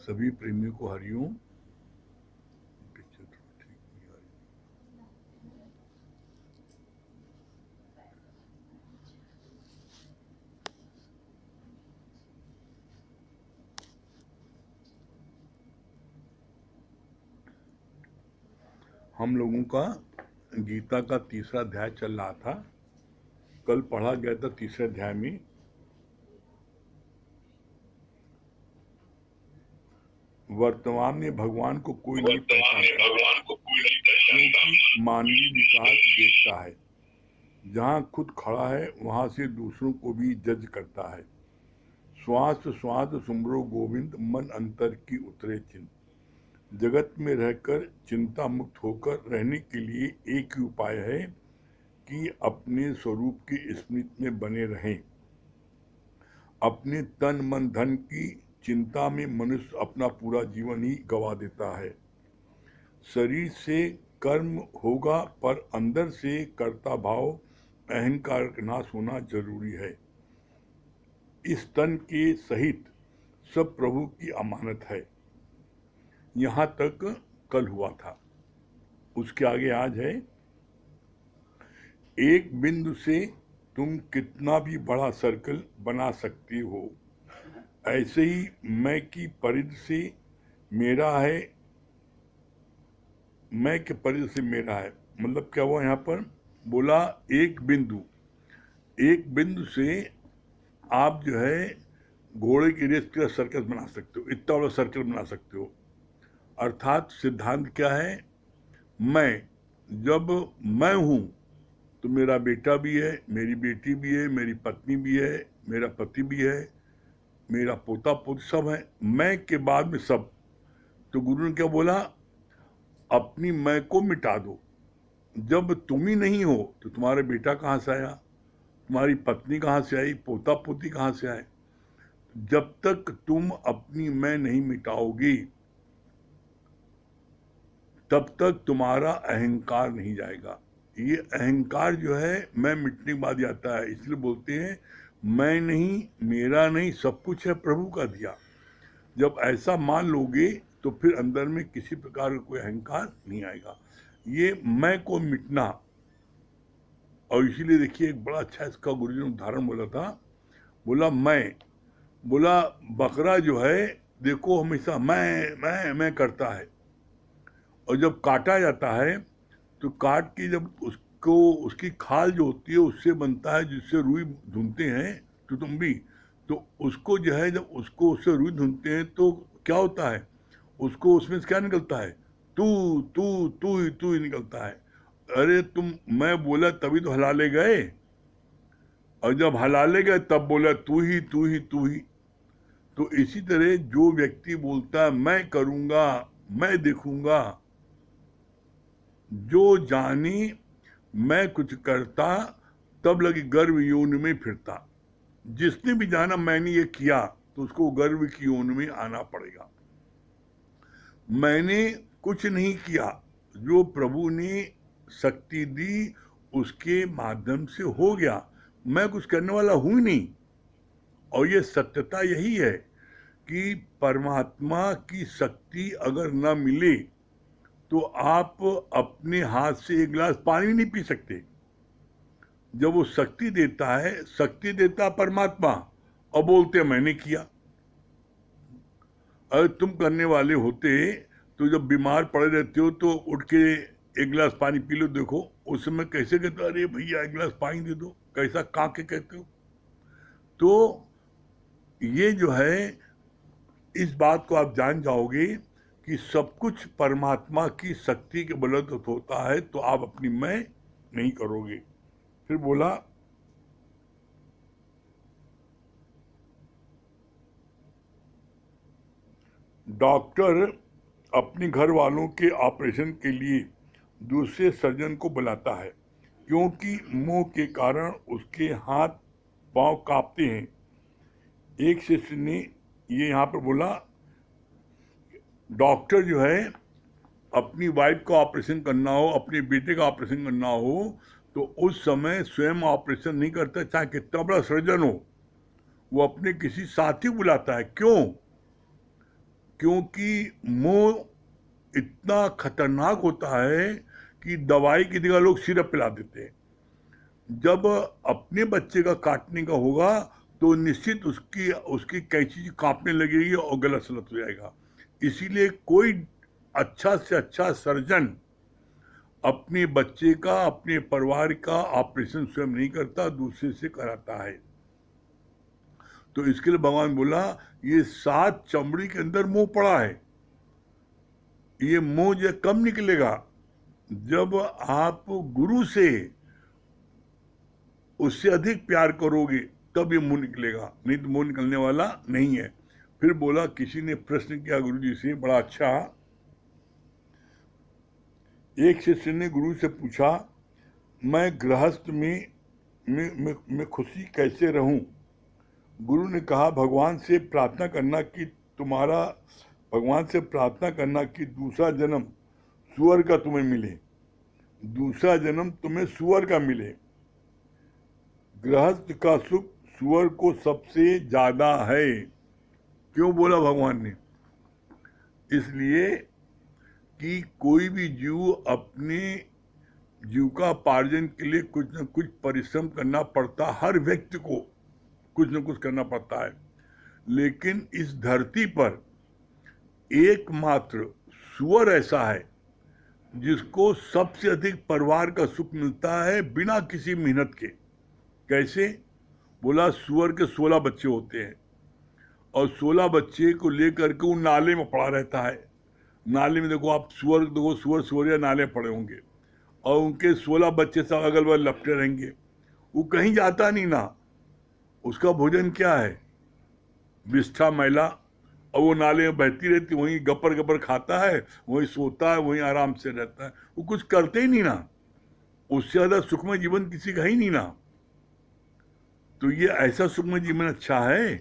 सभी प्रेमियों को हरिओम। हम लोगों का गीता का तीसरा अध्याय चल रहा था। कल पढ़ा गया था तीसरे अध्याय में वर्तमान में भगवान को कोई नहीं पहचानता क्योंकि मानवीय विकास देखता है। जहाँ खुद खड़ा है वहाँ से दूसरों को भी जज करता है। श्वास श्वास सुमरो गोविंद, मन अंतर की उतरे चिंत। जगत में रहकर चिंता मुक्त होकर रहने के लिए एक ही उपाय है कि अपने स्वरूप की स्मृति में बने रहें। अपने तन मन धन की चिंता में मनुष्य अपना पूरा जीवन ही गवा देता है। शरीर से कर्म होगा पर अंदर से कर्ता भाव अहंकार का नाश होना जरूरी है। इस तन के सहित सब प्रभु की अमानत है। यहाँ तक कल हुआ था। उसके आगे आज है, एक बिंदु से तुम कितना भी बड़ा सर्कल बना सकते हो। ऐसे ही मैं की परिधि से मेरा है, मैं के परिधि से मेरा है। मतलब क्या हुआ यहाँ पर? बोला एक बिंदु से आप जो है घोड़े की रेस का सर्कल बना सकते हो, इतना बड़ा सर्कल बना सकते हो। अर्थात सिद्धांत क्या है? जब मैं हूं तो मेरा बेटा भी है, मेरी बेटी भी है, मेरी पत्नी भी है, मेरा पति भी है, मेरा पोता पोती सब है। मैं के बाद में सब। तो गुरु ने क्या बोला? अपनी मैं को मिटा दो। जब तुम ही नहीं हो तो तुम्हारे बेटा कहाँ से आया, तुम्हारी पत्नी कहाँ से आई, पोता पोती कहाँ से आए? जब तक तुम अपनी मैं नहीं मिटाओगी तब तक तुम्हारा अहंकार नहीं जाएगा। ये अहंकार जो है मैं मिटने के बाद आता है। इसलिए बोलते हैं मैं नहीं, मेरा नहीं, सब कुछ है प्रभु का दिया। जब ऐसा मान लोगे तो फिर अंदर में किसी प्रकार का कोई अहंकार नहीं आएगा। ये मैं को मिटना। और इसीलिए देखिए एक बड़ा अच्छा इसका गुरुजी ने उदाहरण बोला था। बोला बकरा जो है देखो हमेशा मैं करता है, और जब काटा जाता है तो काट के जब उसको उसकी खाल जो होती है उससे बनता है, जिससे रुई धुनते हैं तो तुम भी। तो उसको जो है जब उसको उससे रुई धुनते हैं तो क्या होता है? उसको उसमें से क्या निकलता है? तू तू तू ही निकलता है। अरे तुम मैं बोला तभी तो हलाले गए, और जब हलाले गए तब बोला तू ही तू ही तू ही। तो इसी तरह जो व्यक्ति बोलता है मैं करूंगा, मैं देखूंगा, जो जानी मैं कुछ करता तब लगी गर्व योनि में फिरता। जिसने भी जाना मैंने ये किया तो उसको गर्व की योनि में आना पड़ेगा। मैंने कुछ नहीं किया, जो प्रभु ने शक्ति दी उसके माध्यम से हो गया। मैं कुछ करने वाला हूं नहीं। और ये सत्यता यही है कि परमात्मा की शक्ति अगर न मिले तो आप अपने हाथ से एक गिलास पानी नहीं पी सकते। जब वो शक्ति देता परमात्मा, और बोलते मैंने किया। अगर तुम करने वाले होते तो जब बीमार पड़े रहते हो तो उठ के एक गिलास पानी पी लो, देखो उस समय कैसे कहते हो, अरे भैया एक गिलास पानी दे दो, कैसा काके कहते हो। तो ये जो है, इस बात को आप जान जाओगे कि सब कुछ परमात्मा की शक्ति के बलवत होता है, तो आप अपनी मैं नहीं करोगे। फिर बोला डॉक्टर अपने घर वालों के ऑपरेशन के लिए दूसरे सर्जन को बुलाता है क्योंकि मोह के कारण उसके हाथ पांव कांपते हैं। एक शिष्य ने ये यहाँ पर बोला, डॉक्टर जो है अपनी वाइफ का ऑपरेशन करना हो, अपने बेटे का ऑपरेशन करना हो, तो उस समय स्वयं ऑपरेशन नहीं करता, चाहे कितना बड़ा सर्जन हो। वो अपने किसी साथी बुलाता है। क्यों? क्योंकि मोह इतना खतरनाक होता है कि दवाई की जगह लोग सिरप पिला देते हैं। जब अपने बच्चे का काटने का होगा तो निश्चित उसकी उसकी कैंची कांपने लगेगी और गला सलत हो जाएगा। इसीलिए कोई अच्छा से अच्छा सर्जन अपने बच्चे का, अपने परिवार का ऑपरेशन स्वयं नहीं करता, दूसरे से कराता है। तो इसके लिए भगवान बोला ये 7 चमड़ी के अंदर मोह पड़ा है, ये मोह जो कब निकलेगा? जब आप गुरु से उससे अधिक प्यार करोगे तब ये मुंह निकलेगा, नहीं तो मुंह निकलने वाला नहीं है। फिर बोला, किसी ने प्रश्न किया गुरु जी से, बड़ा अच्छा। एक शिष्य ने गुरु से पूछा, मैं गृहस्थ में खुशी कैसे रहूं? गुरु ने कहा, भगवान से प्रार्थना करना कि दूसरा जन्म सुअर का तुम्हें मिले, दूसरा जन्म तुम्हें सुअर का मिले। गृहस्थ का सुख सुअर को सबसे ज्यादा है। क्यों बोला भगवान ने? इसलिए कि कोई भी जीव अपने जीविकापार्जन के लिए कुछ न कुछ परिश्रम करना पड़ता, हर व्यक्ति को कुछ न कुछ करना पड़ता है। लेकिन इस धरती पर एकमात्र सुअर ऐसा है जिसको सबसे अधिक परिवार का सुख मिलता है बिना किसी मेहनत के। कैसे? बोला, सुअर के 16 बच्चे होते हैं और 16 बच्चे को लेकर के वो नाले में पड़ा रहता है। नाले में देखो आप, सुअरिया नाले पड़े होंगे और उनके 16 बच्चे सब अगल बगल लपटे रहेंगे। वो कहीं जाता नहीं ना, उसका भोजन क्या है? विष्ठा मैला, और वो नाले में बहती रहती, वहीं गपर गपर खाता है, वहीं सोता है, वहीं आराम से रहता है। वो कुछ करते ही नहीं ना, उससे ज्यादा सुखमय जीवन किसी का ही नहीं ना। तो ये ऐसा सुखमय जीवन अच्छा है?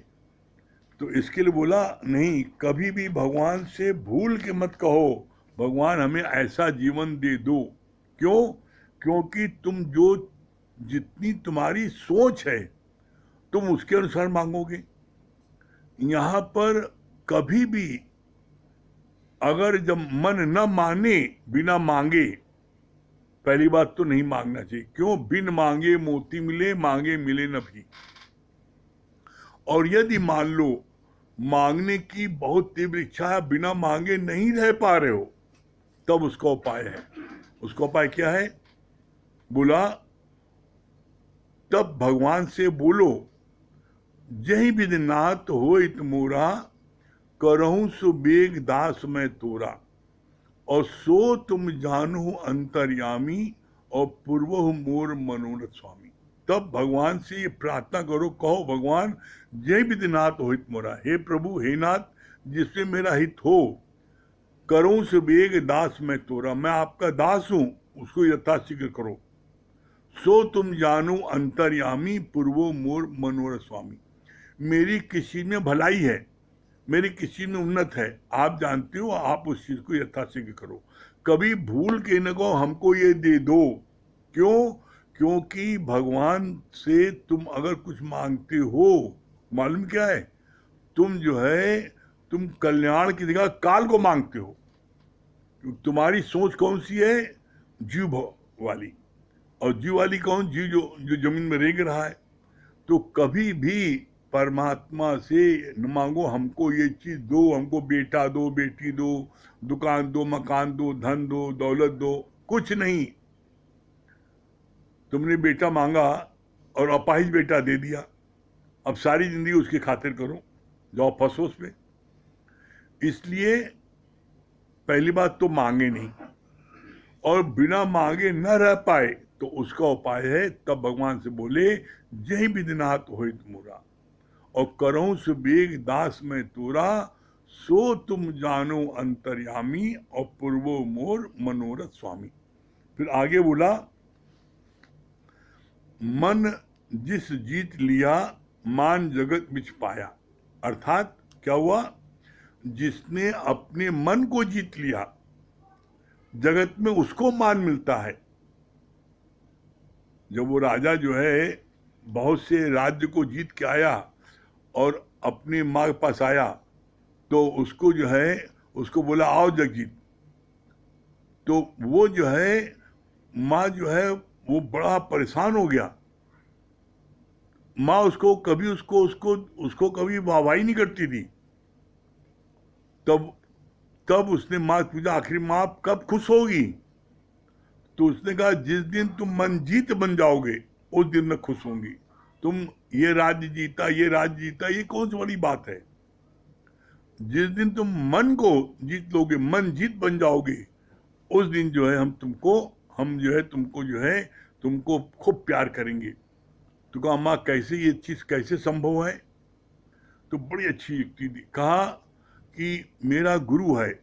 तो इसके लिए बोला, नहीं, कभी भी भगवान से भूल के मत कहो भगवान हमें ऐसा जीवन दे दो। क्यों? क्योंकि जितनी तुम्हारी सोच है तुम उसके अनुसार मांगोगे। यहां पर कभी भी अगर जब मन न माने, बिना मांगे, पहली बात तो नहीं मांगना चाहिए। क्यों? बिन मांगे मोती मिले, मांगे मिले न भी। और यदि मान लो मांगने की बहुत तीव्र इच्छा है, बिना मांगे नहीं रह पा रहे हो, तब उसका उपाय है। उसका उपाय क्या है? बोला, तब भगवान से बोलो, जही विधि नाथ होइत मोरा, करहूं सुबेग दास मैं तोरा, और सो तुम जानू अंतर्यामी, और पूर्वहु मोर मनोरथ स्वामी। तब भगवान से ये प्रार्थना करो, कहो, भगवान जय विधिनाथ हो हित मोरा, हे प्रभु, हे नाथ, जिससे मेरा हित हो, करूं सुबेग दास मैं तोरा, मैं आपका दास हूं, उसको यथाशीघ्र करो। सो तुम जानू अंतर्यामी, पूर्वो मोर मनोरथ स्वामी। मेरी किस चीज में भलाई है, मेरी किस चीज में उन्नत है, आप जानते हो, आप उस चीज को यथाशीघ्र करो। कभी भूल के न कहो हमको ये दे दो। क्यों? क्योंकि भगवान से तुम अगर कुछ मांगते हो, मालूम क्या है? तुम कल्याण की जगह काल को मांगते हो। तुम्हारी सोच कौन सी है? जीव वाली। और जीव वाली कौन? जीव जो जमीन में रेंग रहा है। तो कभी भी परमात्मा से न मांगो हमको ये चीज दो, हमको बेटा दो, बेटी दो, दुकान दो, मकान दो, धन दो, दौलत दो, कुछ नहीं। तुमने बेटा मांगा और अपाहिज बेटा दे दिया, अब सारी जिंदगी उसकी खातिर करो, जाओ फंसो उस पे। इसलिए पहली बात तो मांगे नहीं, और बिना मांगे न रह पाए तो उसका उपाय है, तब भगवान से बोले, जय विधिनाथ होइत मोरा, और करहूं सुबेग दास में तोरा, सो तुम जानो अंतर्यामी, और पूर्वो मोर मनोरथ स्वामी। फिर आगे बोला, मन जिस जीत लिया, मान जगत बिच पाया। अर्थात क्या हुआ? जिसने अपने मन को जीत लिया, जगत में उसको मान मिलता है। जब वो राजा जो है बहुत से राज्य को जीत के आया और अपने माँ के पास आया, तो उसको जो है उसको बोला आओ जगजीत। तो वो जो है माँ जो है वो बड़ा परेशान हो गया। माँ उसको कभी उसको उसको उसको कभी वाहवाही नहीं करती थी। तब तब उसने माँ से पूछा आखिर माँ आप कब खुश होगी? तो उसने कहा जिस दिन तुम मनजीत बन जाओगे उस दिन मैं खुश होंगी। तुम ये राज्य जीता ये राज्य जीता ये कौन सी बड़ी बात है? जिस दिन तुम मन को जीत लोगे मन जीत बन जाओगे उस दिन जो है हम जो है तुमको जो है तुमको खूब प्यार करेंगे। तो कहा माँ कैसे ये चीज कैसे संभव है? तो बड़ी अच्छी युक्ति दी। कहा कि मेरा गुरु है,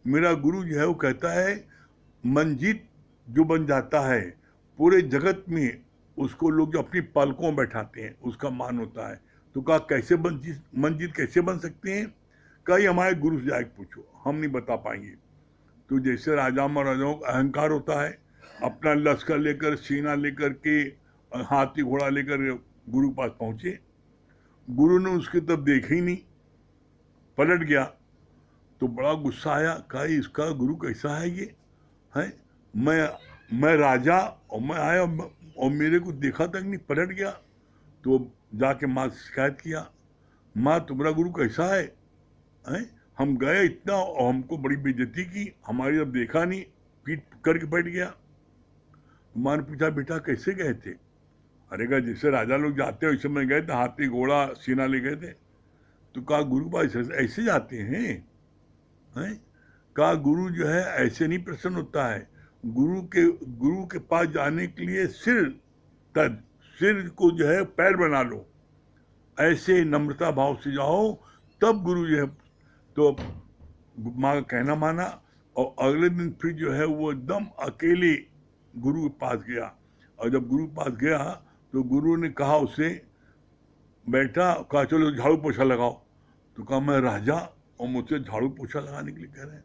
मेरा गुरु जो है वो कहता है मंजीत जो बन जाता है पूरे जगत में उसको लोग जो अपनी पलकों में बैठाते हैं उसका मान होता है। तो कहा कैसे मंजीत कैसे बन सकते हैं? कहा ये हमारे गुरु से जाके पूछो, हम नहीं बता पाएंगे। तो जैसे राजा महाराजाओं का अहंकार होता है, अपना लश्कर लेकर सेना लेकर के हाथी घोड़ा लेकर गुरु के पास पहुंचे। गुरु ने उसकी तरफ देखा ही नहीं, पलट गया। तो बड़ा गुस्सा आया, कहा इसका गुरु कैसा है ये है? मैं राजा और मैं आया और मेरे को देखा तक नहीं, पलट गया। तो जाके माँ से शिकायत किया, माँ तुम्हारा गुरु कैसा है? हम गए इतना और हमको बड़ी बेइज्जती की, हमारी अब देखा नहीं, पीठ करके बैठ गया। माँ ने पूछा बेटा कैसे गए थे? अरे कहा जैसे राजा लोग जाते हैं वैसे मैं गए थे, हाथी घोड़ा सेना ले गए थे। तो कहा गुरु पास ऐसे जाते हैं? कहा गुरु जो है ऐसे नहीं प्रसन्न होता है। गुरु के पास जाने के लिए सिर को जो है पैर बना लो, ऐसे नम्रता भाव से जाओ तब गुरु जो है। तो माँ का कहना माना और अगले दिन फिर जो है वो एकदम अकेले गुरु के पास गया। और जब गुरु के पास गया तो गुरु ने कहा उसे बैठा, कहा चलो झाड़ू पोछा लगाओ। तो कहा मैं राजा और मुझसे झाड़ू पोछा लगाने के लिए कह रहे हैं।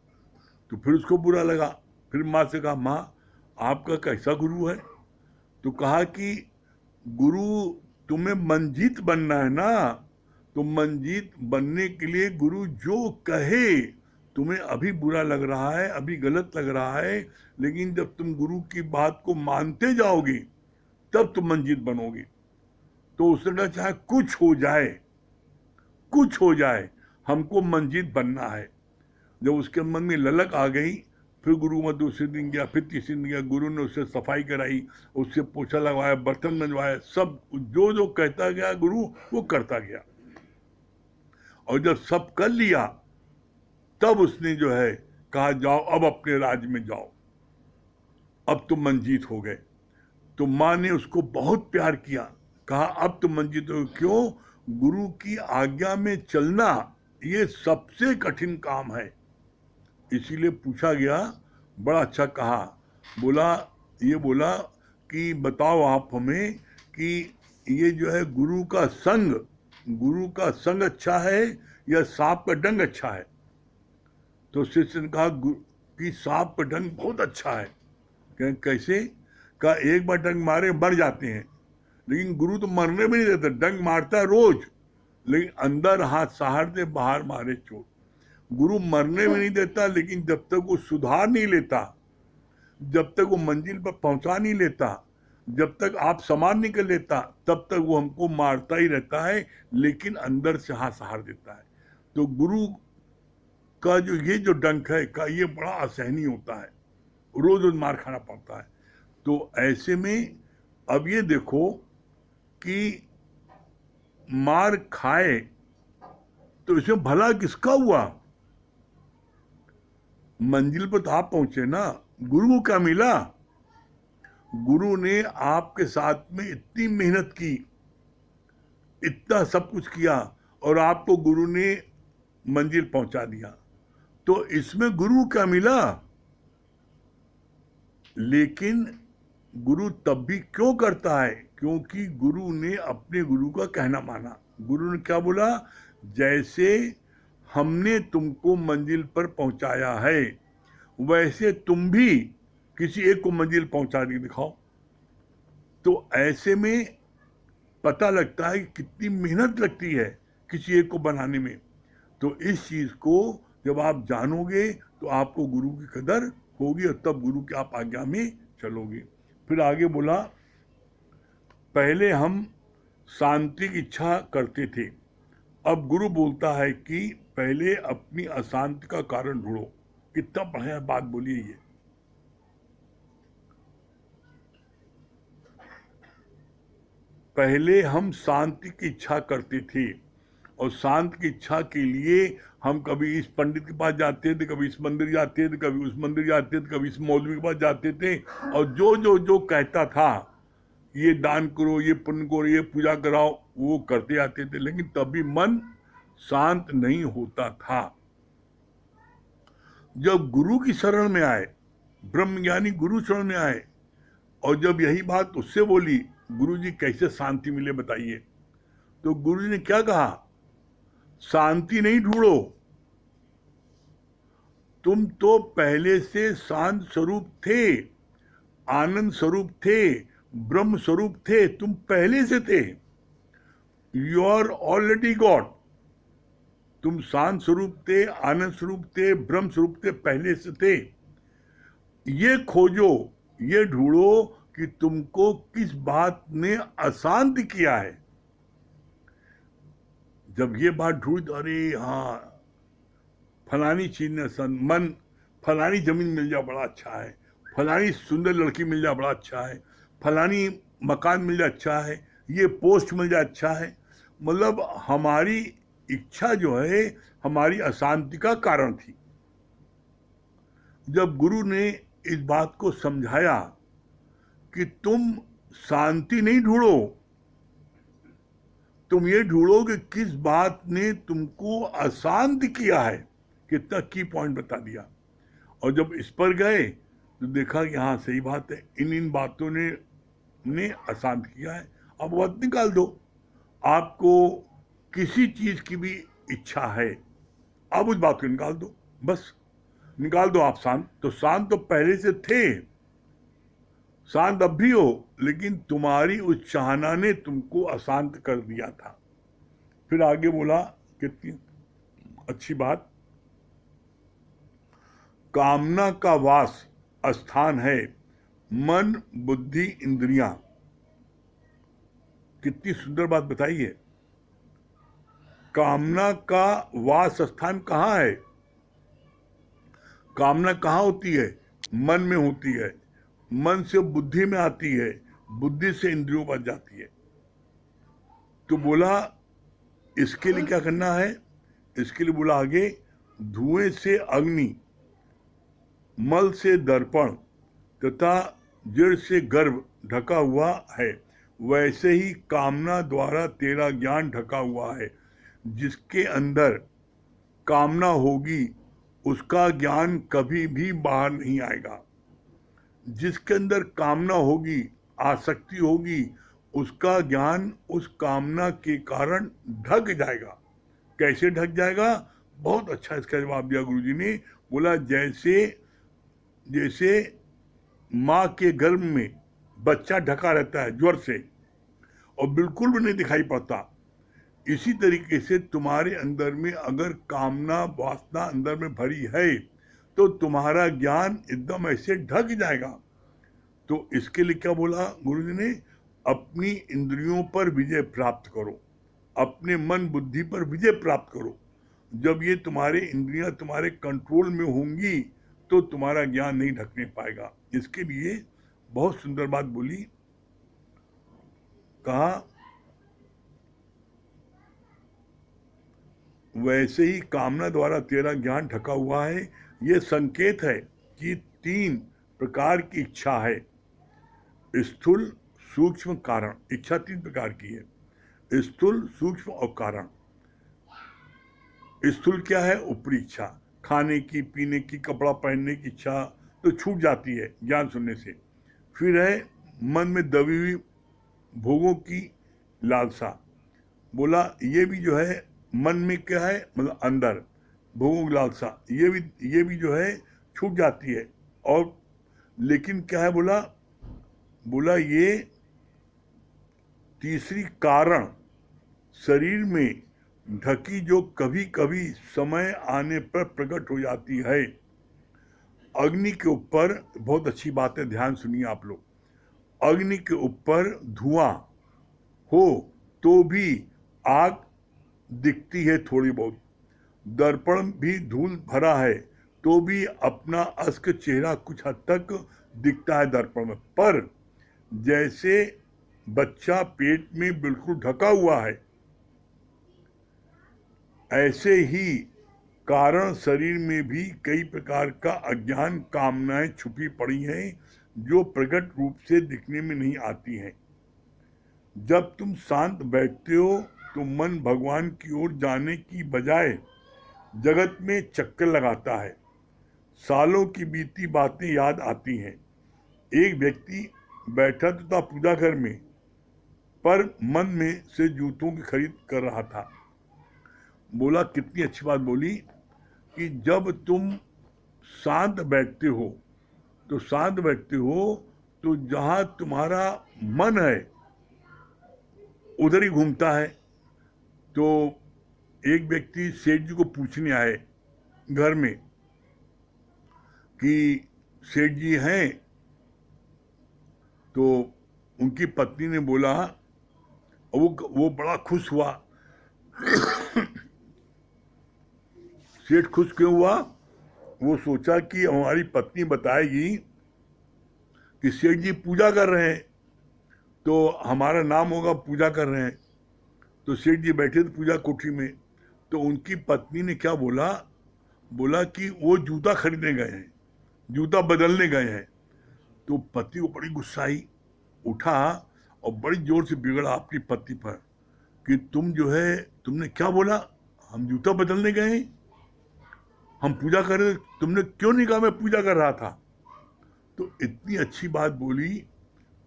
तो फिर उसको बुरा लगा। फिर माँ से कहा माँ आपका कैसा गुरु है? तो कहा कि गुरु तुम्हें मंजीत बनना है ना, तो मंजीत बनने के लिए गुरु जो कहे, तुम्हें अभी बुरा लग रहा है अभी गलत लग रहा है, लेकिन जब तुम गुरु की बात को मानते जाओगे तब तुम मंजीत बनोगे। तो उसने कहा चाहे कुछ हो जाए हमको मंजीत बनना है। जब उसके मन में ललक आ गई फिर गुरु में दूसरे दिन गया, फिर तीसरे दिन गया। गुरु ने उससे सफाई कराई, उससे पोछा लगवाया, बर्तन मंजवाया, सब जो जो कहता गया गुरु वो करता गया। और जब सब कर लिया तब उसने जो है कहा जाओ अब अपने राज्य में जाओ, अब तुम मंजीत हो गए। तो माँ ने उसको बहुत प्यार किया, कहा अब तुम मंजीत हो। क्यों? गुरु की आज्ञा में चलना ये सबसे कठिन काम है। इसीलिए पूछा गया, बड़ा अच्छा कहा, बोला कि बताओ आप हमें कि ये जो है गुरु का संग अच्छा है या सांप का डंग अच्छा है? तो शिष्य ने कहा कि सांप का डंग बहुत अच्छा है। कैसे? कहा एक बार डंग मारे मर जाते हैं, लेकिन गुरु तो मरने भी नहीं देता, डंग मारता है रोज, लेकिन अंदर हाथ सहार दे बाहर मारे चोट। गुरु मरने में नहीं देता, लेकिन जब तक वो सुधार नहीं लेता, जब तक वो मंजिल पर पहुंचा नहीं लेता, जब तक आप समान नहीं कर लेता, तब तक वो हमको मारता ही रहता है, लेकिन अंदर से हाथ सहार देता है। तो गुरु का जो डंक है का ये बड़ा असहनीय होता है, रोज रोज मार खाना पड़ता है। तो ऐसे में अब ये देखो कि मार खाए तो इसमें भला किसका हुआ? मंजिल पर तो आप पहुंचे ना, गुरु को क्या मिला? गुरु ने आपके साथ में इतनी मेहनत की, इतना सब कुछ किया और आपको गुरु ने मंजिल पहुंचा दिया, तो इसमें गुरु क्या मिला? लेकिन गुरु तब भी क्यों करता है? क्योंकि गुरु ने अपने गुरु का कहना माना। गुरु ने क्या बोला? जैसे हमने तुमको मंजिल पर पहुंचाया है वैसे तुम भी किसी एक को मंजिल पहुंचा के दिखाओ। तो ऐसे में पता लगता है कि कितनी मेहनत लगती है किसी एक को बनाने में। तो इस चीज को जब आप जानोगे तो आपको गुरु की कदर होगी और तब गुरु की आप आज्ञा में चलोगे। फिर आगे बोला, पहले हम शांति की इच्छा करते थे, अब गुरु बोलता है कि पहले अपनी अशांति का कारण ढूंढो। कितना बढ़िया बात बोली है ये। पहले हम शांति की इच्छा करते थे और शांति की इच्छा के लिए हम कभी इस पंडित के पास जाते थे, कभी इस मंदिर जाते थे, कभी उस मंदिर जाते थे, कभी इस मौलवी के पास जाते थे, और जो जो जो कहता था ये दान करो, ये पुण्य करो, ये पूजा कराओ, वो करते जाते थे, लेकिन तभी मन शांत नहीं होता था। जब गुरु की शरण में आए, ब्रह्मज्ञानी गुरु शरण में आए, और जब यही बात उससे बोली, गुरु जी कैसे शांति मिले बताइए, तो गुरु जी ने क्या कहा, शांति नहीं ढूंढो, तुम तो पहले से शांत स्वरूप थे, आनंद स्वरूप थे, ब्रह्म स्वरूप थे, तुम पहले से थे। You are already god. तुम शांत स्वरूप थे, आनंद स्वरूप थे, ब्रह्म स्वरूप थे, पहले से थे। ये खोजो, ये ढूंढो कि तुमको किस बात ने अशांत किया है। जब ये बात ढूंढ, अरे हाँ फलानी चीज ने मन, फलानी जमीन मिल जाए बड़ा अच्छा है, फलानी सुंदर लड़की मिल जाए बड़ा अच्छा है, फलानी मकान मिल जाए अच्छा है, ये पोस्ट मिल जाए अच्छा है। मतलब हमारी इच्छा जो है हमारी अशांति का कारण थी। जब गुरु ने इस बात को समझाया कि तुम शांति नहीं ढूंढो, तुम ये ढूंढो कि किस बात ने तुमको अशांत किया है, कितना की पॉइंट बता दिया। और जब इस पर गए तो देखा कि हाँ सही बात है, इन बातों ने अशांत किया है। अब बात निकाल दो, आपको किसी चीज की भी इच्छा है, अब उस बात को निकाल दो, बस निकाल दो आप शांत। तो शांत तो पहले से थे, शांत अब भी हो, लेकिन तुम्हारी उस चाहना ने तुमको अशांत कर दिया था। फिर आगे बोला, कितनी अच्छी बात, कामना का वास स्थान है मन बुद्धि इंद्रियां। कितनी सुंदर बात बताई है। कामना का वास स्थान कहाँ है? कामना कहाँ होती है? मन में होती है, मन से बुद्धि में आती है, बुद्धि से इंद्रियों पर जाती है। तो बोला इसके लिए क्या करना है? इसके लिए बोला आगे, धुएं से अग्नि, मल से दर्पण तथा जड़ से गर्भ ढका हुआ है, वैसे ही कामना द्वारा तेरा ज्ञान ढका हुआ है। जिसके अंदर कामना होगी उसका ज्ञान कभी भी बाहर नहीं आएगा। जिसके अंदर कामना होगी, आसक्ति होगी, उसका ज्ञान उस कामना के कारण ढक जाएगा। कैसे ढक जाएगा? बहुत अच्छा इसका जवाब दिया गुरुजी ने। बोला जैसे माँ के गर्भ में बच्चा ढका रहता है ज्वर से और बिल्कुल भी नहीं दिखाई पड़ता, इसी तरीके से तुम्हारे अंदर में अगर कामना वासना अंदर में भरी है तो तुम्हारा ज्ञान एकदम ऐसे ढक जाएगा। तो इसके लिए क्या बोला गुरुजी ने? अपनी इंद्रियों पर विजय प्राप्त करो, अपने मन बुद्धि पर विजय प्राप्त करो। जब ये तुम्हारे इंद्रियां तुम्हारे कंट्रोल में होंगी तो तुम्हारा ज्ञान नहीं ढकने पाएगा। इसके लिए बहुत सुंदर बात बोली, कहा वैसे ही कामना द्वारा तेरा ज्ञान ढका हुआ है। ये संकेत है कि 3 प्रकार की इच्छा है, स्थूल सूक्ष्म कारण। इच्छा 3 प्रकार की है, स्थूल सूक्ष्म और कारण। स्थूल क्या है? ऊपरी इच्छा, खाने की, पीने की, कपड़ा पहनने की इच्छा तो छूट जाती है ज्ञान सुनने से। फिर है मन में दबी हुई भोगों की लालसा। बोला ये भी जो है मन में क्या है, मतलब अंदर भोगों की लालसा, ये भी जो है छूट जाती है। और लेकिन क्या है? बोला ये तीसरी कारण शरीर में ढकी जो कभी कभी समय आने पर प्रकट हो जाती है। अग्नि के ऊपर, बहुत अच्छी बात है, ध्यान सुनिए आप लोग, अग्नि के ऊपर धुआं हो तो भी आग दिखती है थोड़ी बहुत, दर्पण भी धूल भरा है तो भी अपना अस्क चेहरा कुछ हद तक दिखता है दर्पण में, पर जैसे बच्चा पेट में बिल्कुल ढका हुआ है, ऐसे ही कारण शरीर में भी कई प्रकार का अज्ञान कामनाएं छुपी पड़ी हैं जो प्रकट रूप से दिखने में नहीं आती हैं। जब तुम शांत बैठते हो तो मन भगवान की ओर जाने की बजाय जगत में चक्कर लगाता है। सालों की बीती बातें याद आती हैं। एक व्यक्ति बैठा तो था पूजा घर में, पर मन में से जूतों की खरीद कर रहा था। बोला, कितनी अच्छी बात बोली कि जब तुम शांत बैठते हो तो जहां तुम्हारा मन है उधर ही घूमता है। तो एक व्यक्ति सेठ जी को पूछने आए घर में कि सेठ जी हैं, तो उनकी पत्नी ने बोला, वो बड़ा खुश हुआ। सेठ खुश क्यों हुआ? वो सोचा कि हमारी पत्नी बताएगी कि सेठ जी पूजा कर रहे हैं तो हमारा नाम होगा, पूजा कर रहे हैं। तो सेठ जी बैठे थे पूजा कोठी में, तो उनकी पत्नी ने क्या बोला, बोला कि वो जूता खरीदने गए हैं, जूता बदलने गए हैं। तो पति को बड़ी गुस्सा आई, उठा और बड़ी जोर से बिगड़ा अपनी पत्नी पर कि तुम जो है, तुमने क्या बोला, हम जूता बदलने गए हैं, हम पूजा कर रहे, तुमने क्यों नहीं कहा मैं पूजा कर रहा था? तो इतनी अच्छी बात बोली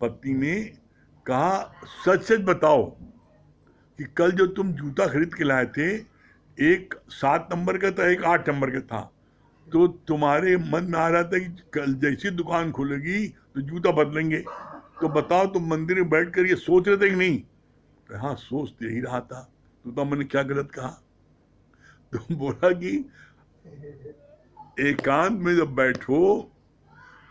पत्नी ने, कहा सच सच बताओ कि कल जो तुम जूता खरीद के लाए थे, एक 7 नंबर का था, एक 8 नंबर का था, तो तुम्हारे मन में आ रहा था कि कल जैसी दुकान खुलेगी तो जूता बदलेंगे, तो बताओ तुम मंदिर में बैठ कर ये सोच रहे थे कि नहीं? तो हाँ, सोच तो यही रहा था। तो मैंने क्या गलत कहा? तो बोला कि एकांत में जब बैठो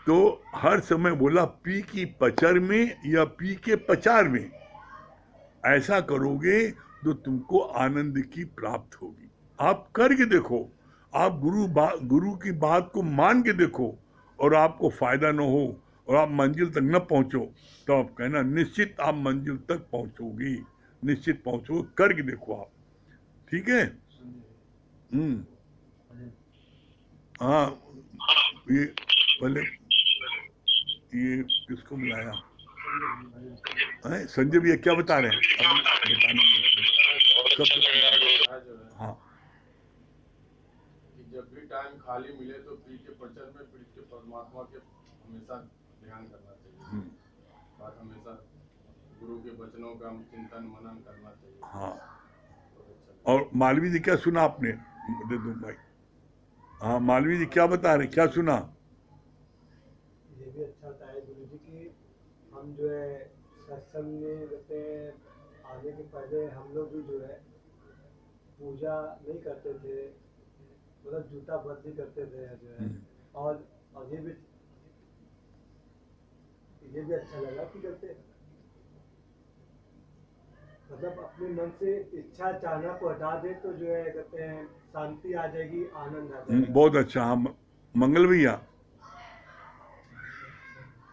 तो हर समय, बोला, पी की पचर में या पी के पचार में, ऐसा करोगे तो तुमको आनंद की प्राप्त होगी। आप करके देखो, आप गुरु की बात को मान के देखो और आपको फायदा न हो और आप मंजिल तक न पहुंचो, तो आप कहना निश्चित आप मंजिल तक पहुंचोगी, निश्चित पहुंचोगे। करके देखो आप, ठीक है? हाँ, ये पहले ये किसको मिलाया है? संजय भैया क्या बता रहे हैं? हाँ, जब भी टाइम खाली मिले तो पी के पचर में पीठ के परमात्मा के हमेशा ध्यान करना चाहिए, और हमेशा गुरु के वचनों का चिंतन मनन करना चाहिए। हाँ। अच्छा। और मालवी जी क्या सुना आपने? दे दूं भाई। हाँ, मालवी जी क्या बता रहे, क्या सुना? ये भी अच्छा होता है गुरु जी की, हम जो है सत्संग में जैसे आने के पहले हम लोग भी जो है पूजा नहीं करते थे, मतलब जूता बदली करते थे जो है। और और ये भी अच्छा लगा कि कहते मतलब अपने मन से इच्छा चाहना को हटा दे तो जो है कहते हैं शांति आ जाएगी, आनंद आ जाएगा। बहुत अच्छा। हाँ, मंगल भैया।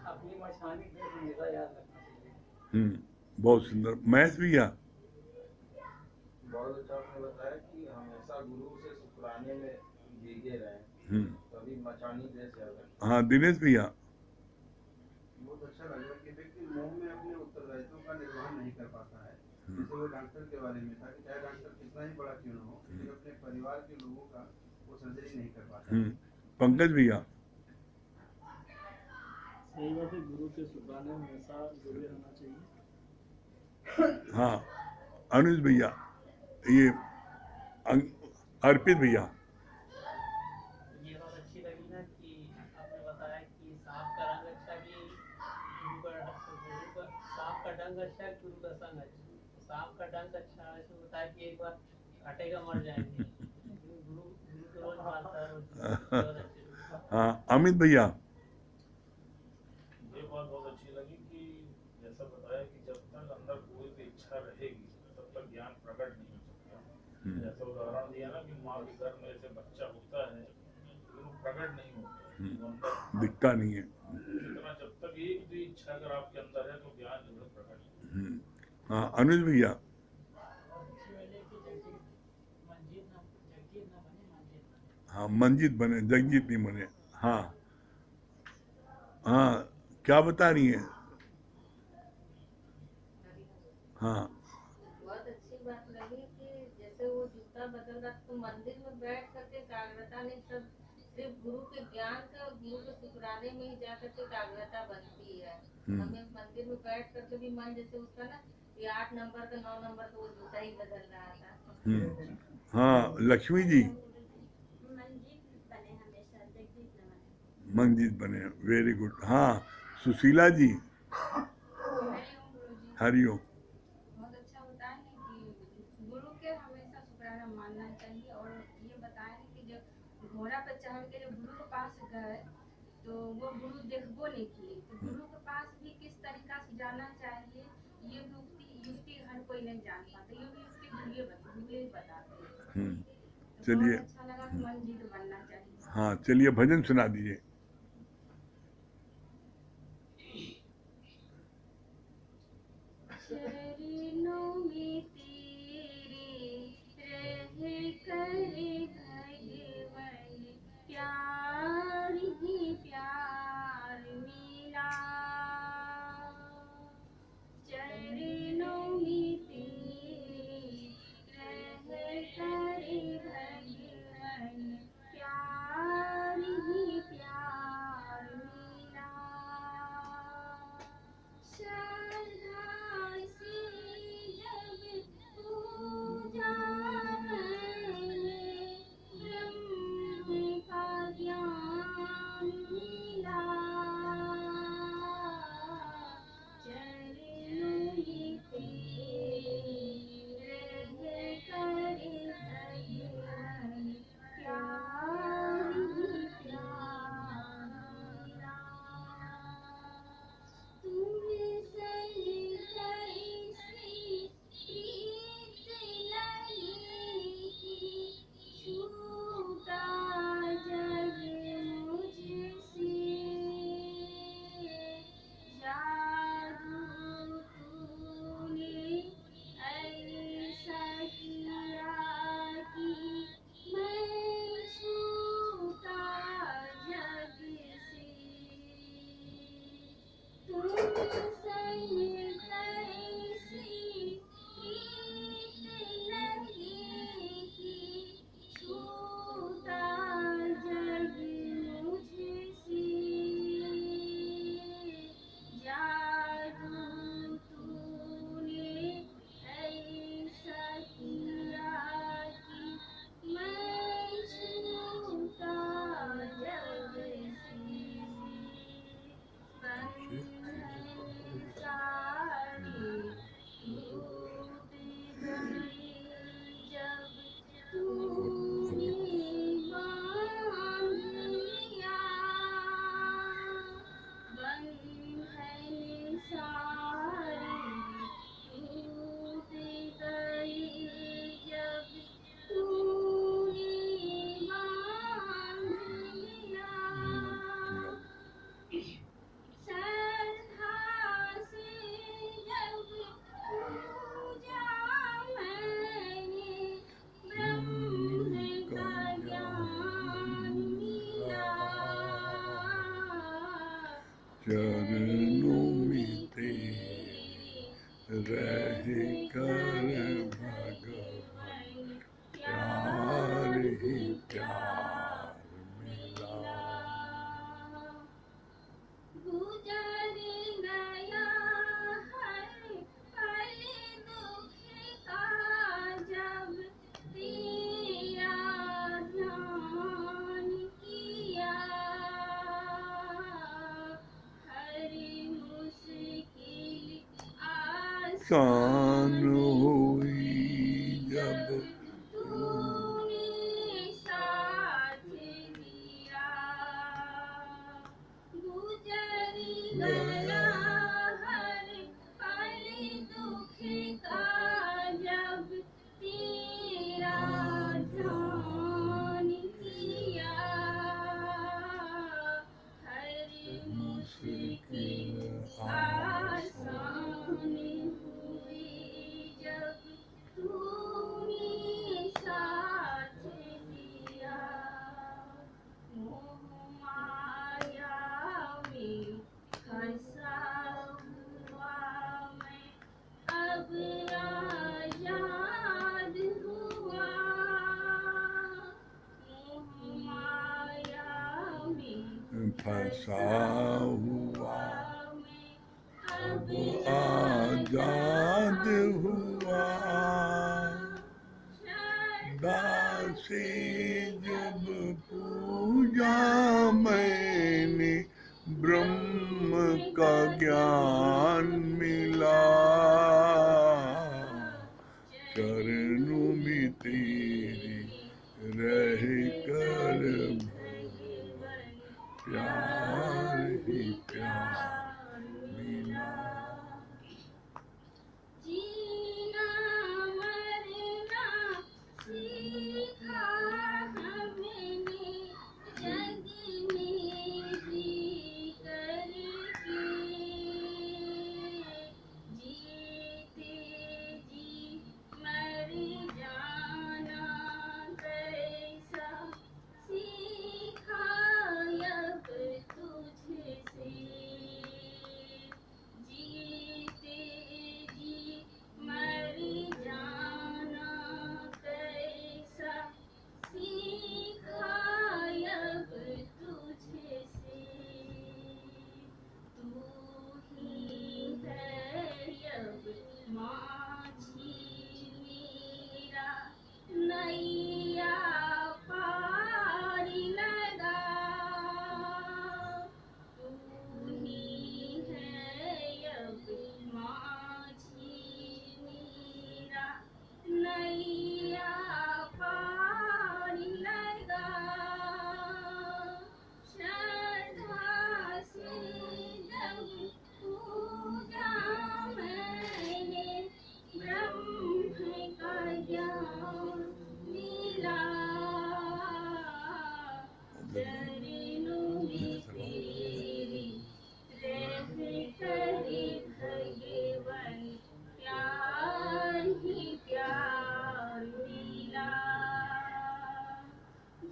अपनी मछानी को हमेशा याद रखना चाहिए। बहुत सुंदर। महेश भैया। बहुत अच्छा आपने बताया कि हमेशा गुरु से शुक्राने में भीगे रहे, तभी मचानी देश याद रखें। हाँ, दिनेश भैया। बहुत अच्छा लगा कि व्यक्ति मोह में अपने उत्तरदायित्वों का निर्वहन नहीं कर पाता है। जैसे वो डॉक्टर के बारे में था कि चाहे डॉक्टर कितना ही बड़ा क्यों न हो, लेकिन अपने परिवार के लोगों का वो सर्जरी नहीं कर पाता। पंकज भैया। सही बात है, गुरु के शुक्राने हमेशा जुड़े रहना चाहिए। हाँ, अनुज भैया। ये अर्पित भैया। ये बात अच्छी लगी ना कि आपने बताया कि सांप का रंग अच्छा कि गुरु का सांप का डंग अच्छा है, गुरु का संग अच्छा। सांप का डंग अच्छा है, इसमें बताया कि एक बार काटेगा मर जाएंगे। गुरु गुरु को रोज मारता है, रोज बहुत अच्छे। हाँ अमित भैया। ये बात बहुत अच्छी लगी कि जैसा बताया कि जब तक अंदर कोई भी इच्छा रहेगी तब तक ज्ञान प्रकट नहीं हो सकता। जैसा उदाहरण दिया ना कि माँ के गर्भ में ऐसे बच्चा होता है लेकिन वो प्रकट नहीं होता है, वो अंदर दिखता नहीं है। जितना जब तक एक भी इच्छा अगर आपके अंदर है तो ज्ञान जो है प्रकट नहीं। हाँ अनुज भैया। हाँ मंजित बने, जगजीत नहीं बने। हाँ हाँ क्या बता रही है? हाँ बहुत अच्छी बात लगी कि जैसे वो जूता बदल रहा तो मंदिर में बैठ करके एकाग्रता नहीं, सब सिर्फ गुरु के ज्ञान का, गुरु के शुक्राने में ही जा करके एकाग्रता बनती है। हमें मंदिर में बैठ करके भी मन जैसे उसका ना ये 8 नंबर का 9 नंबर का वो जूता ही बदल रहा था। हाँ लक्ष्मी जी। बने हमेशा, जगजीत न बने। मंजित बने, वेरी गुड। हाँ सुशीला जी। हरिओम। बहुत अच्छा होता है ना कि गुरु के हमेशा शुक्राना मानना चाहिए। और ये बताया ना कि जब घोड़ा पे चढ़ के जब गुरु के पास गए तो वो गुरु देखबो नहीं किए, तो गुरु के पास भी किस तरीका से जाना चाहिए ये युक्ति हर कोई नहीं जान पाता, ये भी युक्ति गुरु बताते हैं। तो चलिए। बहुत अच्छा लगा कि मन जीत बनना चाहिए। हाँ चलिए भजन सुना दीजिए। चरणों में तेरे रह कर भगवन प्यार ही प्यार मिला। चरणों में तेरे रह कर भगवन प्यार ही प्यार मिला। श्रद्धा से जब पूजा मैंने ब्रह्म का ज्ञान मिला। चरणों में तेरे रह कर भगवन प्यार ही प्यार मिला। तुमसे कैसी प्रीत लगी कि छूटा जग मुझसे। जादू तूने ऐसा किया कि मैं छूटा जग से। तुमसे कैसी प्रीत लगी कि छूटा जग मुझसे। जादू तूने ऐसा किया कि मैं छूटा जग से। बंधन सारे टूट गए जब तूने बांध लिया। बंधन सारे टूट गए जब तूने बांध लिया। श्रद्धा से जब पूजा मैंने ब्रह्म का ज्ञान मिला। चरणों में तेरे रह कर भगवन प्यार ही प्यार मिला। गुजर गया हर पल दुख का जब तेरा ध्यान किया। हर मुश्किल आसान आसान हुई जब फंसा हुआ अब आजाद हुआ। दासे जब पूजा मैंने ब्रह्म का ज्ञान मिला। चरणों में तेरे रह कर प्यार ही प्यार मिला। जीना मरना सीखा हमने जग में जी करके। जीते जी मर जाना कैसा सीखा अब तुझसे। जीते जी मर जाना कैसा सीखा अब तुझसे। तू ही है अब माझी मेरा नैया पार लगा। तू ही है अब माझी मेरा नैया पार लगा। श्रद्धा से जब पूजा मैंने ब्रह्म का ज्ञान मिला। चरणों में तेरे रह कर भगवन प्यार ही प्यार मिला।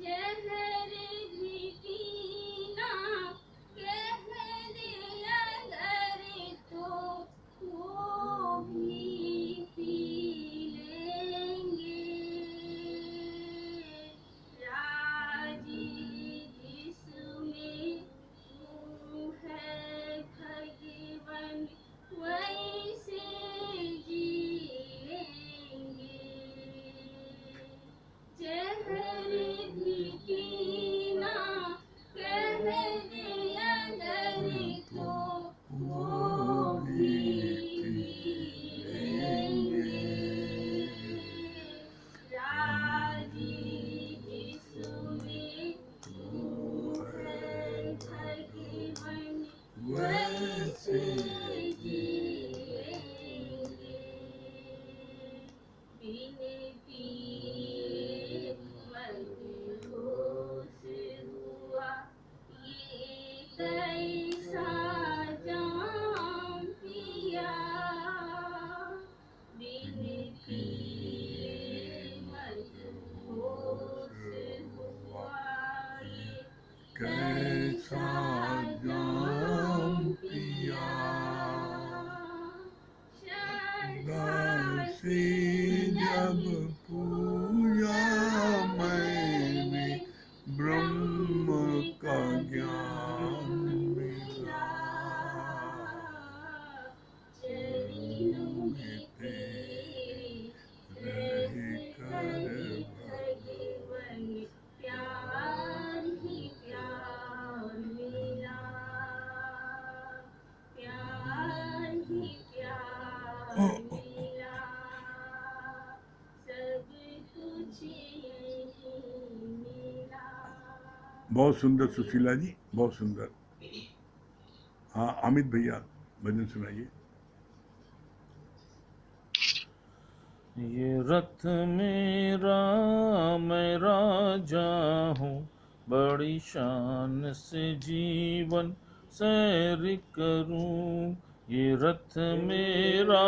जहर भी पीना कह दे अगर तो वो भी पी लेंगे। राजी जिसमें तू है भगवन वैसे जिएंगे। जहर भी पीना कह दे अगर तो वो भी पी लेंगे। राजी जिसमें तू है भगवन वैसे जिएंगे। बिन पिए मदहोश हुआ ये कैसा जाम पिया। बिन पिए मदहोश हुआ ये कैसा जाम पिया। दासे जब पूजा मैंने ब्रह्म का ज्ञान मिला। चरणों में तेरे रह कर भगवन प्यार ही प्यार मिला। प्यार ही प्यार मिला। सब कुछ यही मिला। बहुत सुंदर सुशीला जी, बहुत सुंदर। हाँ अमित भैया भजन सुनाइए। ये रथ मेरा मैं राजा हूँ, बड़ी शान से जीवन सैर करूँ। ये रथ मेरा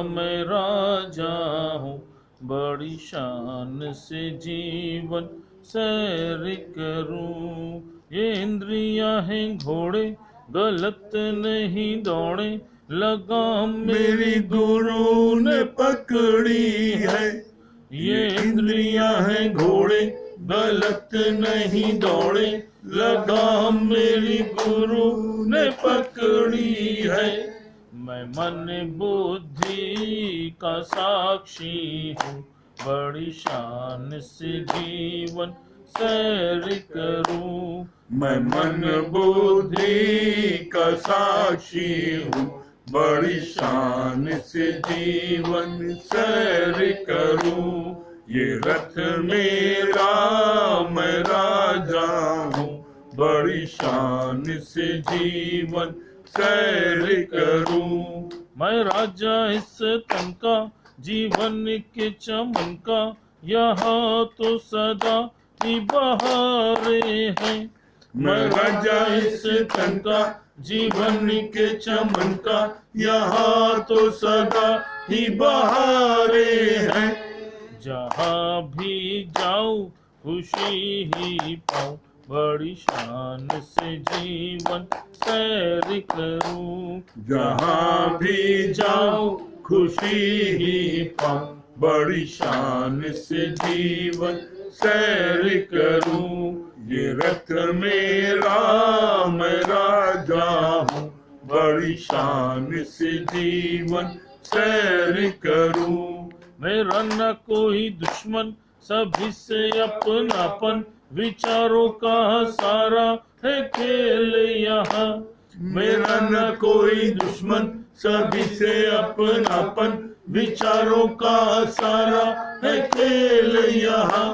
मैं राजा हूँ, बड़ी शान से जीवन सैर करूँ। ये इंद्रियां हैं घोड़े गलत नहीं दौड़े, लगाम मेरी गुरु ने पकड़ी है। ये इंद्रियां हैं घोड़े गलत नहीं दौड़े, लगाम मेरी गुरु ने पकड़ी है। मैं मन बुद्धि का साक्षी हूँ, बड़ी शान से जीवन सैर करूं। मैं मन बुद्धि का साक्षी हूँ, बड़ी शान से जीवन सैर करूं। ये रथ मेरा मैं राजा हूँ, बड़ी शान से जीवन सैर करूं। मैं राजा इस तन का, जीवन के चमन का, यहाँ तो सदा ही बहारें हैं। मैं राजा इस तन का, जीवन के चमन का, यहाँ तो सदा ही बहारे हैं। जहाँ भी जाऊं खुशी ही पाऊं, बड़ी शान से जीवन सैर करूं। जहाँ भी जाऊं खुशी ही पाऊं, बड़ी शान से जीवन सैर करूं। ये रथ मेरा मैं राजा हूँ, बड़ी शान से जीवन सैर करूं। मेरा न कोई दुश्मन, सभी से अपनापन, विचारों का सारा है खेल यहाँ। मेरा न कोई दुश्मन, सभी से अपनापन, विचारों का सारा है खेल यहाँ।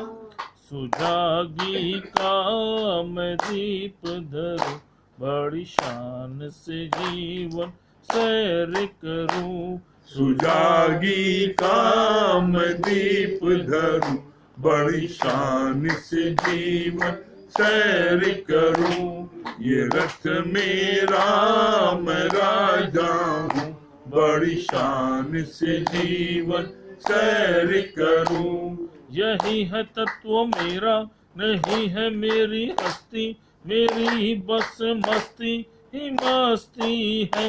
सुजागी का मैं दीप धरूं, बड़ी शान से जीवन सैर करूं। सुजागी का मैं दीप धरूं, बड़ी शान से जीवन सैर करूं। ये रथ मेरा मैं राजा हूँ, बड़ी शान से जीवन सैर करूं। यही है तत्व मेरा, नहीं है मेरी हस्ती, मेरी बस मस्ती ही मस्ती है।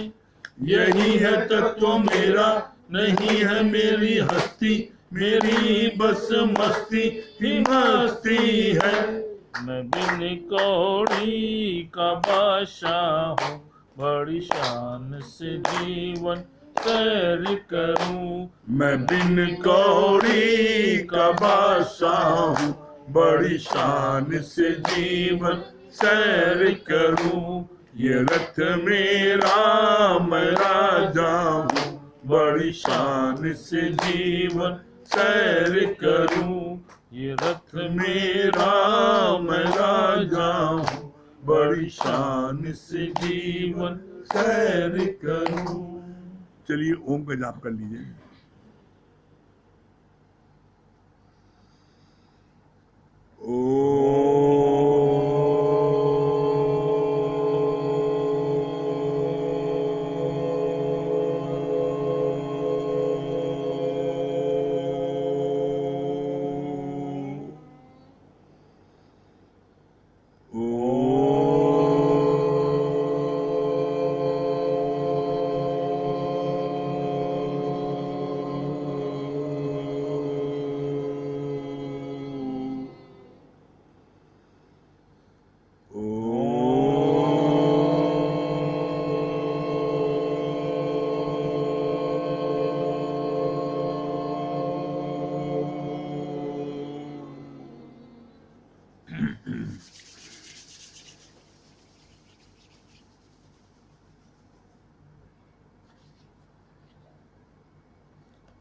यही है तत्व मेरा, नहीं है मेरी हस्ती, मेरी बस मस्ती ही मस्ती है। मैं बिन कौड़ी का बादशाह हूँ, बड़ी शान से जीवन सैर करूं। मैं बिन कौड़ी का बादशाह हूँ, बड़ी शान से जीवन सैर करूं। ये रथ मेरा मैं राजा हूँ, बड़ी शान से जीवन सैर करूं। ये रथ मेरा मैं राजा हूँ, बड़ी शान से जीवन सैर करूं। चलिए ओम का जाप कर लीजिए। ओम